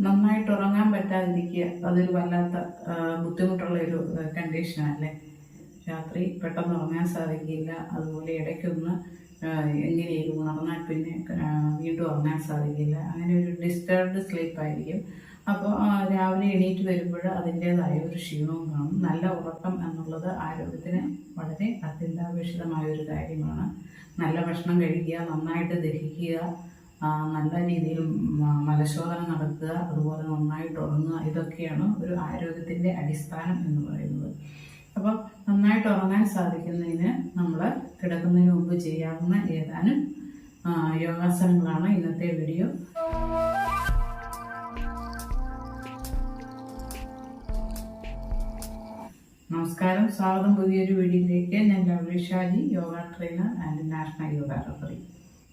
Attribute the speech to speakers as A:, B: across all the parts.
A: നന്നായിട്ട് ഉറങ്ങാൻ പറ്റാതിരിക്കുക അതൊരു വല്ലാത്ത ബുദ്ധിമുട്ടുള്ള ഒരു കണ്ടീഷനല്ലേ. രാത്രി പെട്ടെന്ന് ഉറങ്ങാൻ സാധിക്കില്ല. അതുപോലെ ഇടയ്ക്കൊന്ന് എങ്ങനെയും ഉണർന്നാൽ പിന്നെ വീണ്ടും ഉറങ്ങാൻ സാധിക്കില്ല. അങ്ങനെ ഒരു ഡിസ്റ്റർബ്ഡ് സ്ലീപ്പായിരിക്കും. അപ്പോൾ രാവിലെ എണീറ്റ് വരുമ്പോൾ അതിൻ്റേതായ ഒരു ക്ഷീണവും കാണും. നല്ല ഉറക്കം എന്നുള്ളത് ആരോഗ്യത്തിന് വളരെ അത്യന്താപേക്ഷിതമായ ഒരു കാര്യമാണ്. നല്ല ഭക്ഷണം കഴിക്കുക, നന്നായിട്ട് ദഹിക്കുക, നല്ല രീതിയിൽ മലശോധന നടത്തുക, അതുപോലെ നന്നായിട്ട് ഉറങ്ങുക. ഇതൊക്കെയാണ് ഒരു ആരോഗ്യത്തിൻ്റെ അടിസ്ഥാനം എന്ന് പറയുന്നത്. അപ്പോൾ നന്നായിട്ട് ഉറങ്ങാൻ സാധിക്കുന്നതിന് നമ്മൾ കിടക്കുന്നതിന് മുമ്പ് ചെയ്യാവുന്ന ഏതാനും യോഗാസനങ്ങളാണ് ഇന്നത്തെ വീഡിയോ. നമസ്കാരം, സ്വാഗതം പുതിയൊരു വീഡിയോയിലേക്ക്. ഞാൻ lovely Shaji, yoga trainer and national yoga referee.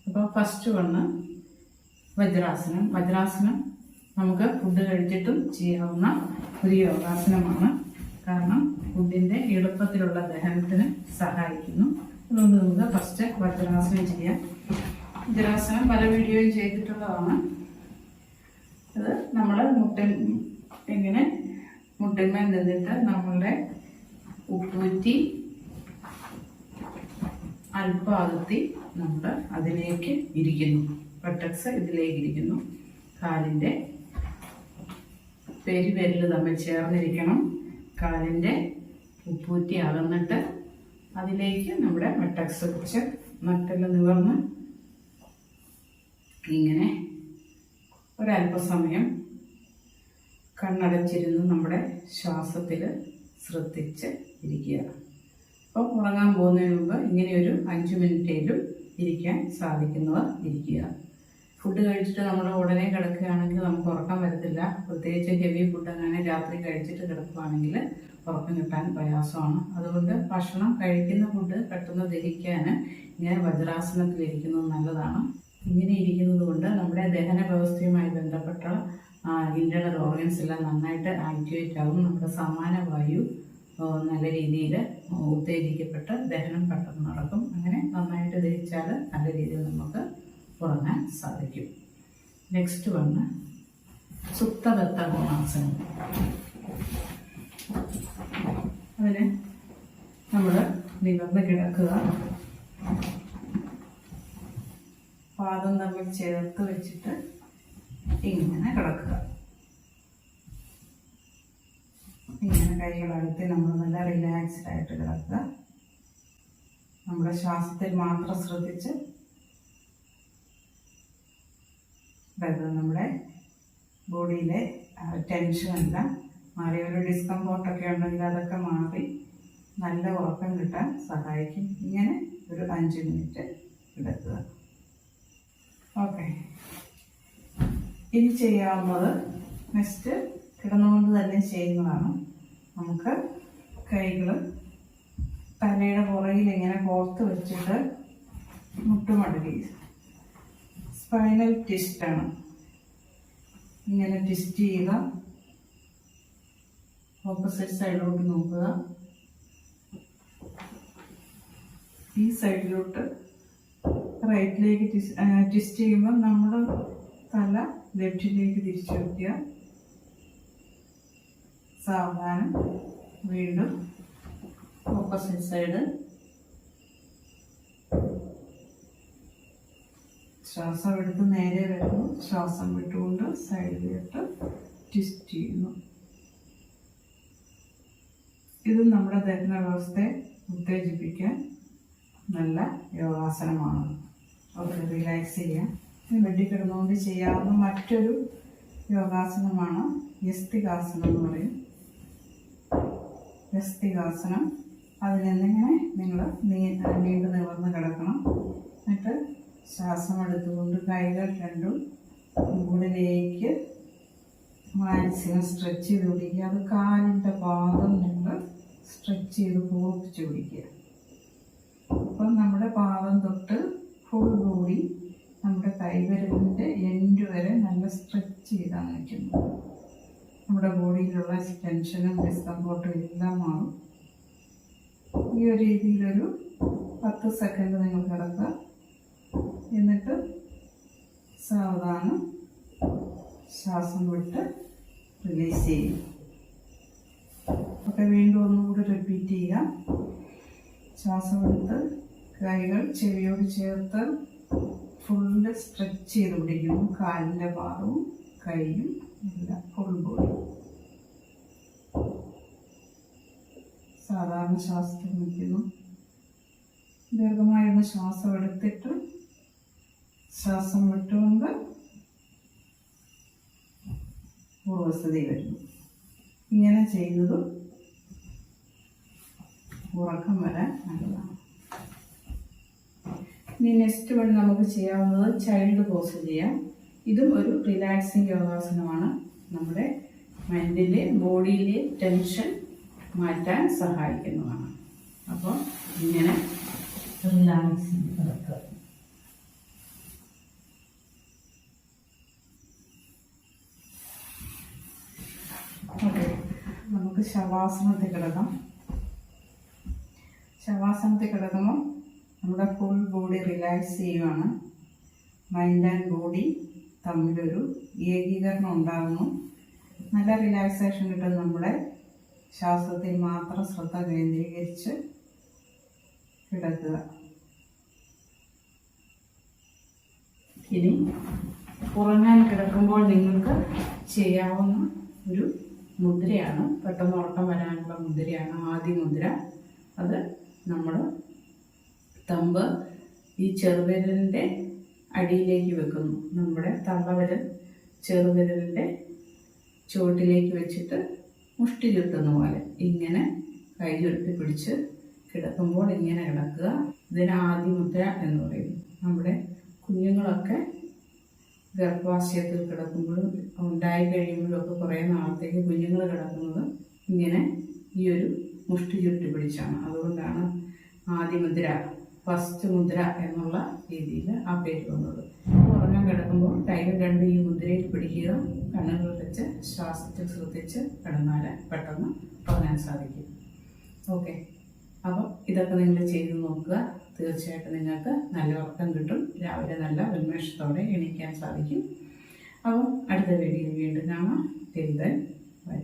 A: അപ്പോൾ ഫസ്റ്റ് വന്ന് വജ്രാസനം. വജ്രാസനം നമുക്ക് ഫുഡ് കഴിച്ചിട്ടും ചെയ്യാവുന്ന ഒരു യോഗാസനമാണ്. കാരണം ഫുഡിൻ്റെ എളുപ്പത്തിലുള്ള ദഹനത്തിന് സഹായിക്കുന്നു. അതുകൊണ്ട് നമുക്ക് ഫസ്റ്റ് വജ്രാസനം ചെയ്യാം. വജ്രാസനം പല വീഡിയോയും ചെയ്തിട്ടുള്ളതാണ്. അത് നമ്മൾ മുട്ടിന്മേൽ നിന്നിട്ട് നമ്മളുടെ ഉപ്പൂറ്റി അല്പാകത്തി നമ്മൾ അതിലേക്ക് ഇരിക്കുന്നു. ബട്ടക്സ് ഇതിലേക്ക് ഇരിക്കുന്നു. കാലിൻ്റെ പെരുവിരൽ തമ്മിൽ ചേർന്നിരിക്കണം. കാലിൻ്റെ ഉപ്പൂറ്റി അകന്നിട്ട് അതിലേക്ക് നമ്മുടെ ബട്ടക്സ് വെച്ച് നട്ടെല്ലാം നിവർന്ന് ഇങ്ങനെ ഒരല്പസമയം കണ്ണടച്ചിരുന്ന് നമ്മുടെ ശ്വാസത്തിൽ ശ്രദ്ധിച്ച് ഇരിക്കുക. അപ്പോൾ ഉറങ്ങാൻ പോകുന്നതിന് മുമ്പ് ഇങ്ങനെ ഒരു 5 മിനിറ്റേലും ഇരിക്കാൻ സാധിക്കുന്നവർ ഇരിക്കുക. ഫുഡ് കഴിച്ചിട്ട് നമ്മൾ ഉടനെ കിടക്കുകയാണെങ്കിൽ നമുക്ക് ഉറക്കം വരത്തില്ല. പ്രത്യേകിച്ച് ഹെവി ഫുഡ് അങ്ങനെ രാത്രി കഴിച്ചിട്ട് കിടക്കുകയാണെങ്കിൽ ഉറക്കം കിട്ടാൻ പ്രയാസമാണ്. അതുകൊണ്ട് ഭക്ഷണം കഴിക്കുന്ന ഫുഡ് പെട്ടെന്ന് ദഹിക്കാൻ ഇങ്ങനെ വജ്രാസനത്തിലിരിക്കുന്നത് നല്ലതാണ്. ഇങ്ങനെ ഇരിക്കുന്നത് കൊണ്ട് നമ്മുടെ ദഹന വ്യവസ്ഥയുമായി ബന്ധപ്പെട്ട ഇന്റേണൽ ഓർഗൻസ് എല്ലാം നന്നായിട്ട് ആക്ടിവേറ്റ് ആകും. നമ്മുടെ സമാന വായു നല്ല രീതിയിൽ ഉത്തേജിക്കപ്പെട്ട് ദഹനം പെട്ടെന്ന് നടക്കും. അങ്ങനെ നന്നായിട്ട് ദഹിച്ചാൽ നല്ല രീതിയിൽ നമുക്ക് ഉറങ്ങാൻ സാധിക്കും. നെക്സ്റ്റ് വന്ന് സുപ്തദത്ത കോണാസനം. അതിന് നമ്മൾ നിവർന്ന് കിടക്കുക. പാദം തമ്മിൽ ചേർത്ത് വെച്ചിട്ട് ഇങ്ങനെ കിടക്കുക. ഇങ്ങനെ കൈകളടുത്ത് നമ്മൾ നല്ല റിലാക്സ്ഡ് ആയിട്ട് കിടക്കുക. നമ്മുടെ ശ്വാസത്തിൽ മാത്രം ശ്രദ്ധിച്ച് നമ്മുടെ ബോഡിയിലെ ടെൻഷനെല്ലാം മാറി, ഒരു ഡിസ്കംഫോർട്ടൊക്കെ ഉണ്ടെങ്കിൽ അതൊക്കെ മാറി നല്ല ഉറക്കം കിട്ടാൻ സഹായിക്കും. ഇങ്ങനെ ഒരു 5 മിനിറ്റ് കിടക്കുക. ഓക്കെ, ഇനി ചെയ്യാവുന്നത് നെക്സ്റ്റ് കിടന്നുകൊണ്ട് തന്നെ ചെയ്യുന്നതാണ്. നമുക്ക് കൈകൾ തലയുടെ പുറകിൽ ഇങ്ങനെ കോർത്ത് വെച്ചിട്ട് മുട്ടുമടക്കി സ്പൈനൽ ട്വിസ്റ്റാണ്. ഇങ്ങനെ ട്വിസ്റ്റ് ചെയ്യുക. ഓപ്പോസിറ്റ് സൈഡിലോട്ട് നോക്കുക. ഈ സൈഡിലോട്ട് റൈറ്റിലേക്ക് ട്വിസ്റ്റ് ചെയ്യുമ്പോൾ നമ്മുടെ തല ലെഫ്റ്റിലേക്ക് തിരിച്ചു വയ്ക്കുക. സാവധാനം വീണ്ടും ഓപ്പോസിറ്റ് സൈഡ്. ശ്വാസം എടുത്ത് നേരെ വരുന്നു. ശ്വാസം വിട്ടുകൊണ്ട് സൈഡിലോട്ട് ട്വിസ്റ്റ് ചെയ്യുന്നു. ഇത് നമ്മുടെ ദഹന വ്യവസ്ഥയെ ഉത്തേജിപ്പിക്കാൻ നല്ല യോഗാസനമാണ്. ഓക്കെ, റിലാക്സ് ചെയ്യാം. ബെഡിൽ കിടന്നുകൊണ്ട് ചെയ്യാവുന്ന മറ്റൊരു യോഗാസനമാണ് യസ്തികാസനം എന്ന് പറയും. യസ്തികാസനം അതിനെന്നിങ്ങനെ നിങ്ങൾ നീണ്ടു നിവർന്ന് കിടക്കണം. എന്നിട്ട് ശ്വാസം എടുത്തുകൊണ്ട് കൈകൾ രണ്ടും മുകളിലേക്ക് മാക്സിമം സ്ട്രെച്ച് ചെയ്ത് പിടിക്കുക. അത് കാലിൻ്റെ പാദം നിങ്ങൾ സ്ട്രെച്ച് ചെയ്ത് പൂർപ്പിച്ച് പിടിക്കുക. അപ്പം നമ്മുടെ പാദം തൊട്ട് ഫുൾ ബോഡി നമ്മുടെ കൈവിരലിൻ്റെ എൻഡ് വരെ നല്ല സ്ട്രെച്ച് ചെയ്താണ് നിൽക്കുന്നത്. നമ്മുടെ ബോഡിയിലുള്ള ടെൻഷനും ഡിസ്കംഫോർട്ടും എല്ലാം മാറും. ഈ ഒരു രീതിയിലൊരു 10 സെക്കൻഡ് നിങ്ങൾ കിടക്കുക. എന്നിട്ട് സാവധാനം ശ്വാസം വിട്ട് റിലീസ് ചെയ്യും. അപ്പോൾ വീണ്ടും ഒന്നുകൂടി റിപ്പീറ്റ് ചെയ്യുക. ശ്വാസം എടുത്ത് കൈകൾ ചെവിയോട് ചേർത്ത് ഫുള്ള് സ്ട്രെച്ച് ചെയ്ത് പിടിക്കുന്നു. കാലിൻ്റെ ഭാഗവും കൈയും എല്ലാം ഫുൾ ബോഡി. സാധാരണ ശ്വാസത്തിൽ നിൽക്കുന്നു. ദീർഘമായൊന്ന് ശ്വാസം എടുത്തിട്ട് ശ്വാസം വിട്ടുകൊണ്ട് പൂർവസ്ഥിതി വരുന്നു. ഇങ്ങനെ ചെയ്യുന്നതും ഉറക്കം വരാൻ നല്ലതാണ്. ഇനി നെക്സ്റ്റ് വൺ നമുക്ക് ചെയ്യാവുന്നത് ചൈൽഡ് പോസ് ചെയ്യാം. ഇതും ഒരു റിലാക്സിങ് യോഗാസനമാണ്. നമ്മുടെ മൈൻഡിലെ ബോഡിയിലെ ടെൻഷൻ മാറ്റാൻ സഹായിക്കുന്നതാണ്. അപ്പോൾ ഇങ്ങനെ റിലാക്സിങ് കിടക്കുക. ഓക്കെ, നമുക്ക് ശവാസനത്തിൽ കിടക്കാം. ശവാസനത്തിൽ കിടക്കുമ്പോൾ നമ്മുടെ ഫുൾ ബോഡി റിലാക്സ് ചെയ്യുകയാണ്. മൈൻഡ് ആൻഡ് ബോഡി തമ്മിലൊരു ഏകീകരണം ഉണ്ടാകുന്നു. നല്ല റിലാക്സേഷൻ കിട്ടും. നമ്മുടെ ശ്വാസത്തിൽ മാത്രം ശ്രദ്ധ കേന്ദ്രീകരിച്ച് കിടക്കുക. ഇനി ഉറങ്ങാൻ കിടക്കുമ്പോൾ നിങ്ങൾക്ക് ചെയ്യാവുന്ന ഒരു മുദ്രയാണ്, പെട്ടെന്ന് ഉറക്കം വരാനുള്ള മുദ്രയാണ് ആദ്യ മുദ്ര. അത് നമ്മൾ തമ്പ് ഈ ചെറുവിരലിൻ്റെ അടിയിലേക്ക് വെക്കുന്നു. നമ്മുടെ തള്ളവിരൽ ചെറുവിരലിൻ്റെ ചുവട്ടിലേക്ക് വെച്ചിട്ട് മുഷ്ടി ചുട്ടുന്ന പോലെ ഇങ്ങനെ കൈ ചുരുട്ടി പിടിച്ച് കിടക്കുമ്പോൾ ഇങ്ങനെ കിടക്കുക. ഇതിന് ആദ്യ മുദ്ര എന്ന് പറയുന്നു. നമ്മുടെ കുഞ്ഞുങ്ങളൊക്കെ ഗർഭാശയത്തിൽ കിടക്കുമ്പോഴും ഉണ്ടായി കഴിയുമ്പോഴും ഒക്കെ കുറേ നാളത്തേക്ക് കുഞ്ഞുങ്ങൾ കിടക്കുന്നത് ഇങ്ങനെ ഈ ഒരു മുഷ്ടി ചുരുട്ടി പിടിച്ചാണ്. അതുകൊണ്ടാണ് ആദ്യ മുദ്ര, ഫസ്റ്റ് മുദ്ര എന്നുള്ള രീതിയിൽ ആ പേര് വന്നത്. ഉറങ്ങാൻ കിടക്കുമ്പോൾ കൈകൾ രണ്ട് ഈ മുദ്രയിൽ പിടിക്കുക. കണ്ണുകൾ വെച്ച് ശ്വാസത്തിൽ ശ്രദ്ധിച്ച് കിടന്നാൽ പെട്ടെന്ന് ഉറങ്ങാൻ സാധിക്കും. ഓക്കെ, അപ്പോൾ ഇതൊക്കെ നിങ്ങൾ ചെയ്ത് നോക്കുക. തീർച്ചയായിട്ടും നിങ്ങൾക്ക് നല്ല ഉറക്കം കിട്ടും. രാവിലെ നല്ല ഉന്മേഷത്തോടെ എണീക്കാൻ സാധിക്കും. അപ്പോൾ അടുത്ത വീഡിയോയിൽ വീണ്ടും കാണാം. Till then bye.